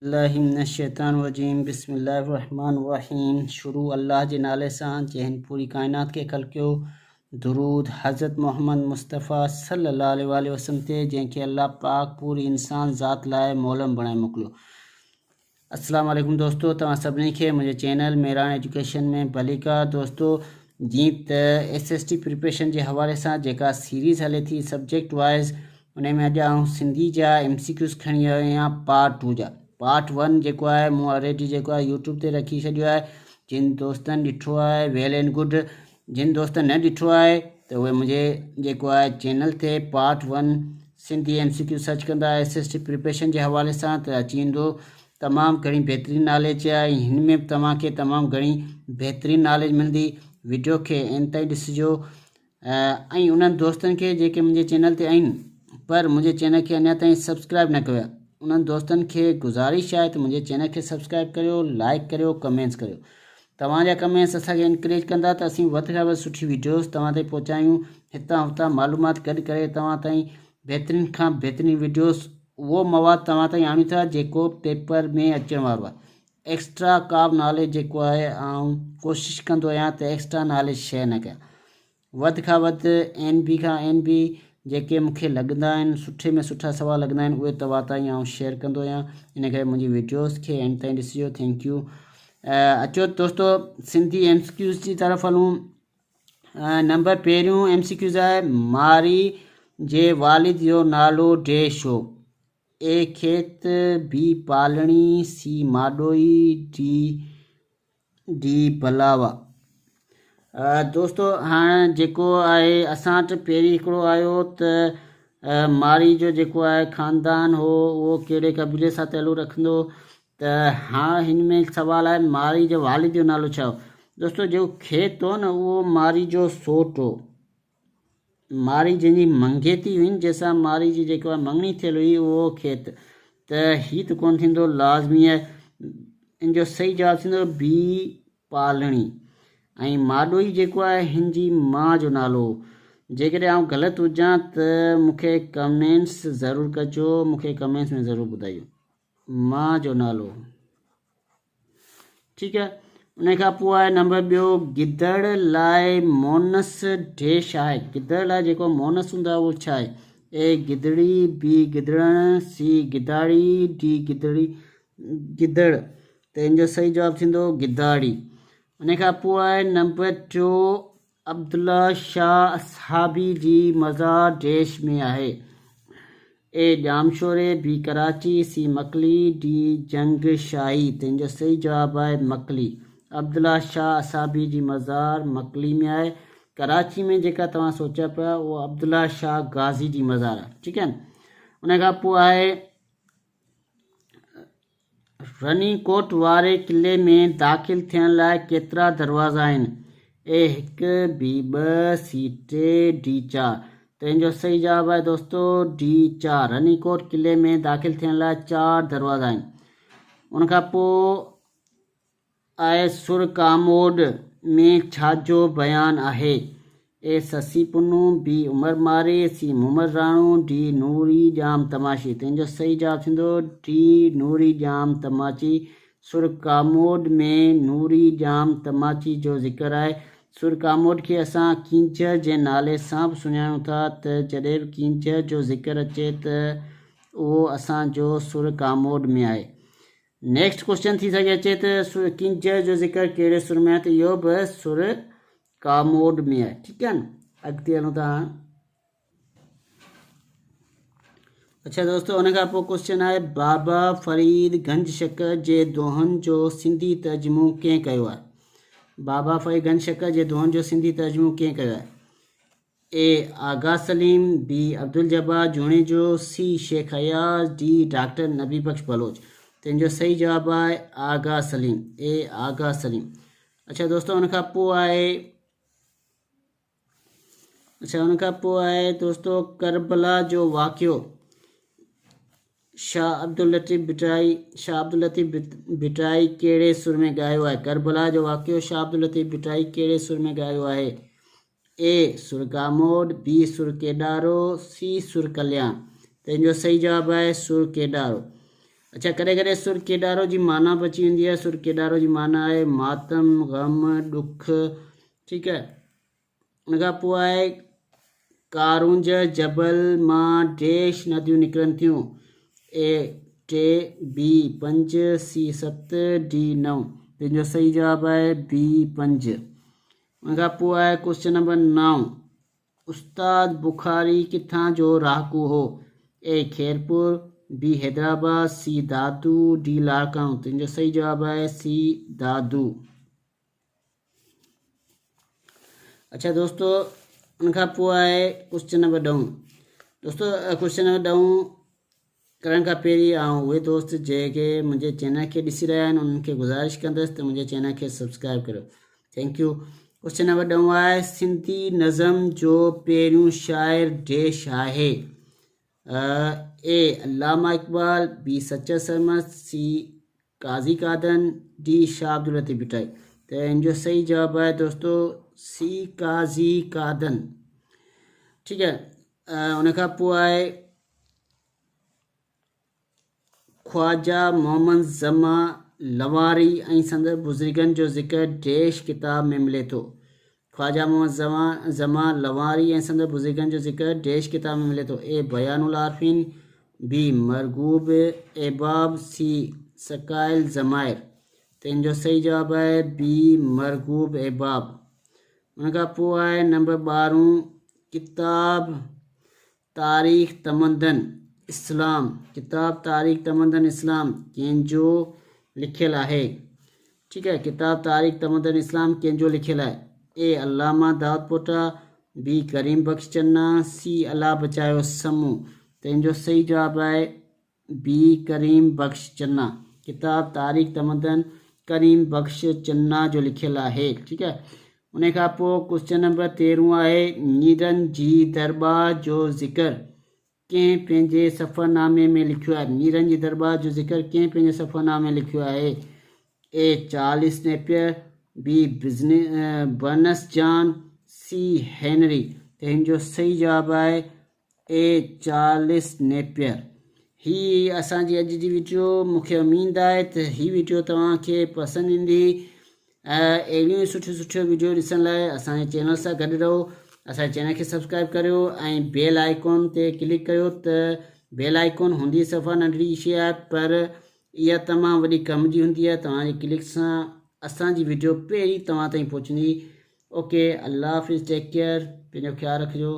बिस्मिल्लाहिमिनश्शैतानिर्रजीम बिस्मिल्लाहिर्रहमानिर्रहीम। शुरू अल्लाह जे नाले सां जंहिं पूरी कायनात खे ख़लक़ियो। दुरूद हज़रत मोहम्मद मुस्तफ़ा सल्लल्लाहु अलैहि वसल्लम ते जंहिंखे अल्लाह पाक पूरी इंसान ज़ात लाइ मोलम बणाए मोकिलियो। अस्सलाम वालेकुम दोस्तों, तव्हां सभिनी खे मुंहिंजे चैनल मेरान एजुकेशन में भलीका। दोस्तों, जीअं त SST प्रिपरेशन जे हवाले सां जेका सीरीज़ हले थी सब्जेक्ट वाइज़, उन में अॼु आउं सिंधी जा MCQs खणी आयो आहियां पार्ट 2 जा। पार्ट 1 जेको आहे मूं ऑलरेडी जेको आहे यूट्यूब ते रखी छॾियो आहे। जिन दोस्तनि ॾिठो आहे वेल एंड गुड, जिन दोस्तनि न ॾिठो आहे त उहे मुंहिंजे जेको आहे चैनल ते पार्ट 1 सिंधी MCQ सर्च कंदा SST प्रिपरेशन जे हवाले सां त अची वेंदो। तमामु घणी बहितरीनु नॉलेज आहे, हिन में तव्हांखे तमामु घणी बहितरीनु नॉलेज मिलंदी। वीडियो खे एंड ताईं ॾिसिजो ऐं उन्हनि दोस्तनि खे जेके मुंहिंजे चैनल ते आहिनि पर मुंहिंजे चैनल खे अञा ताईं सब्सक्राइब न कयो आहे, उन्हनि दोस्तनि खे गुज़ारिश आहे त मुंहिंजे चैनल खे सब्सक्राइब करियो, लाइक करियो, कमेंट्स करियो। तव्हांजा कमेंट्स असांखे इनकरेज कंदा त असीं वधि खां वधि सुठी वीडियोज़ तव्हां ताईं पहुचायूं, हितां हुतां मालूमात गॾु करे तव्हां ताईं बहितरीनु खां बहितरीनु वीडियोज़ उहो मवादु तव्हां ताईं आणियूं था जेको पेपर में अचण वारो आहे। एक्स्ट्रा का बि नॉलेज जेको आहे ऐं कोशिशि कंदो आहियां त एक्स्ट्रा नॉलेज शेयर न कयां। वधि खां वधि NB खां NB जेके मूंखे लॻंदा आहिनि सुठे में सुठा सवाल लॻंदा आहिनि उहे तव्हां ताईं आउं शेयर कंदो आहियां। इन करे मुंहिंजी वीडियोज़ खे एंड ताईं ॾिसिजो। Thank U. अचो दोस्तों, सिंधी MCQs जी तरफ़ हलूं। नंबर पहिरियों MCQs आहे, मारी जे वालिद जो नालो डैश हो। A खेत, B पालणी, C माडोई, D बलावा। दोस्तों, हाणे जेको आहे असां वटि पहिरीं हिकिड़ो आयो त मारी जो जेको आहे ख़ानदान हो उहो कहिड़े क़बीले सां तालुक़ु रखंदो। त हाणे हिन में सवाल आहे मारी जो वालिद जो नालो छा हो। दोस्तों, जेको खेत हो न उहो मारी जो सोट हो। मारी जंहिंजी मंगेती हुई जंहिंसां मारी जी जेको आहे मङणी थियल हुई उहो खेत। त हीअ त कोन थींदो, लाज़मी आहे। इन जो सही जवाबु थींदो B पालणी। ऐं माडोई जेको आहे हिन जी माउ जो नालो। जेकॾहिं आउं ग़लति हुजां त मूंखे कमेंट्स ज़रूरु कजो, मूंखे कमेंट्स में ज़रूरु ॿुधाइजो माउ जो नालो। ठीकु आहे। उन खां पोइ आहे नंबर ॿियो, गिदड़ लाइ मोनस डैश आहे। गिदड़ लाइ जेको मोनस हूंदो आहे उहो छा आहे। A गिदड़ी, B गिदड़ण, C गिदाड़ी, D गिदड़ी गिदड़। त इन जो सही जवाबु थींदो गिदाड़ी। उन खां पोइ आहे नंबर 2, अब्दुल्ला शाह असहाबी जी मज़ार डैश में आहे। A जामशोरे, B Karachi, C मकली, D जंग शाही। त इन जो सही जवाबु आहे मकली। अब्दुल्ला शाह असहाबी जी मज़ार मकली में आहे। कराची में जेका तव्हां सोचिया पिया उहा अब्दुल्ला शाह गाज़ी जी मज़ार आहे। ठीकु आहे। उन खां पोइ आहे रनीकोट वारे किले में दाख़िल थियण लाइ केतिरा दरवाज़ा आहिनि। A 1, B 2, C 3, D 4। त इन जो सही जवाबु आहे दोस्तों D 4। रनीकोट किले में दाख़िल थियण लाइ 4 दरवाज़ा आहिनि। उनखां पोइ आहे सुर कामोड में छाजो बयानु आहे। A ससी पुनू, B उमर मारे, C मुमर राणो, D नूरी जाम तमाशी। त इन जो सही जवाबु थींदो D नूरी जाम तमाची। सुर कामोड में नूरी जाम तमाची जो ज़िक्र आहे। सुर कामोड खे असां कींचर जे नाले सां बि सुञाणूं था, त जॾहिं बि कींचर जो ज़िक्र अचे त उहो असांजो सुर कामोड में आहे। नेक्स्ट क्वेश्चन थी सघे अचे त कींचर जो ज़िक्र कहिड़े सुर में आहे, त इहो बि सुर कामोड में आहे। ठीकु आहे न। अॻिते हलूं था। अच्छा दोस्तों, उन खां पोइ क्वेश्चन आहे, बाबा फ़रीद गंज शकर जे दोहनि जो सिंधी तर्जुमो कंहिं कयो आहे। बाबा फ़रीद गंज शकर जे दोहनि जो सिंधी तर्जुमो कंहिं कयो आहे। A Agha Salim, B Abdul Jabbar Junejo, C Shaikh Ayaz, D doctor Nabi Bakhsh Baloch. त इन जो सही जवाबु आहे आगा सलीम। A आगा सलीम। अच्छा दोस्तों, उन खां पोइ आहे दोस्तों करबला जो वाक़ियो शाह अब्दुल लतीफ़ भिटाई कहिड़े सुर में ॻायो आहे। करबला जो वाक़ियो शाह अब्दुल लतीफ़ भिटाई कहिड़े सुर में ॻायो आहे। A सुर कामोड, B सुर केॾारो, C सुर कल्याण। त इन जो सही जवाबु आहे सुर केॾारो। अच्छा, कॾहिं कॾहिं सुर केॾारो जी माना बि अची वेंदी आहे। सुर केॾारो जी माना आहे मातम, ग़म, ॾुख। ठीकु आहे। उन खां पोइ आहे कारूंज जबल मां डेश नदियूं निकिरनि थियूं। ए 3, B 5, C 7, D 9। तंहिंजो सही जवाबु आहे B 5। उन खां पोइ आहे क्वेश्चन नंबर 9। उस्ताद बुखारी किथां जो रहाकू हो? ए खैरपुर, B हैदराबाद, C दादू, D लाड़काऊं। तंहिंजो सही जवाबु आहे C दादू। अच्छा दोस्तों, उनखां पोइ आहे क्वेश्चन नंबर 10। दोस्तों क्वेश्चन नंबर 10 करण खां पहिरीं उहे दोस्त जेके मुंहिंजे चैनल खे ॾिसी रहिया आहिनि उन्हनि खे गुज़ारिश कंदुसि त मुंहिंजे चैनल खे सब्सक्राइब करियो। Thank U. क्वेश्चन नंबर 10 आहे सिंधी नज़म जो पहिरियों शाइर डेश आहे? ए अल्लामा इक़बाल, B सच्चर सरमद, C काज़ी कादन, D शाह अब्दुल लतीफ़ भिटाई। त हिन जो सही जवाबु आहे दोस्तों C काज़ी कादन। ठीकु आहे। उन खां पोइ आहे ख्वाजा मोहम्मद ज़मा लवारी ऐं संदसि बुज़ुर्गनि जो ज़िक्र डेश किताब में मिले थो? ख्वाजा मोहम्मद ज़मा लवारी ऐं संदसि बुज़ुर्गनि जो ज़िक्र डेश किताब में मिले थो? ए बयानुल आरिफ़ीन, B मरगूब एबाब, C सकाइल ज़माइर। त हिन जो सही जवाबु आहे B मरगूब एबाब। उन खां पोइ आहे नंबर 12 किताब तारीख़ तमदन इस्लाम। किताब तारीख़ तमदन इस्लाम कंहिंजो लिखियलु आहे? ठीकु आहे। किताब तारीख़ तमदन इस्लाम कंहिंजो लिखियलु आहे? ए अल्लामा दाऊद पोटा, B करीम बख्श चन्ना, C अल्लाह बचायो समूह। त हिन जो सही जवाबु आहे B करीम बख्श चन्ना। किताब तारीख़ तमदन करीम बख्श चन्ना जो लिखियलु आहे। ठीकु आहे। उन खां पोइ क्वेश्चन नंबर 13 आहे नीरन जी दरबार जो ज़िक्र कंहिं पंहिंजे सफ़रनामे में लिखियो आहे? नीरन जी दरबार जो ज़िक्र कंहिं पंहिंजे सफ़रनामे में लिखियो आहे? A Charles Napier, B Burnes John, C Henry. त हिन जो सही जवाबु आहे ए चार्लिस नेपियर। ही असांजी अॼु जी वीडियो। मूंखे उमेद आहे त ही वीडियो तव्हांखे पसंदि ईंदी। अहिड़ियूं सुठियूं वीडियो ॾिसण लाइ असांजे चैनल सां गॾु रहो। असांजे चैनल खे सब्सक्राइब करियो ऐं बेल आइकॉन ते क्लिक करियो। त बेल आइकॉन हूंदी सफ़ा नंढड़ी शइ आहे पर इहा तमामु वॾी कम जी हूंदी आहे। तव्हांजे क्लिक सां असांजी वीडियो पहिरीं तव्हां ताईं पहुचंदी। ओके, अल्लाह हाफ़िज़, टेक केयर, पंहिंजो ख़्यालु रखिजो।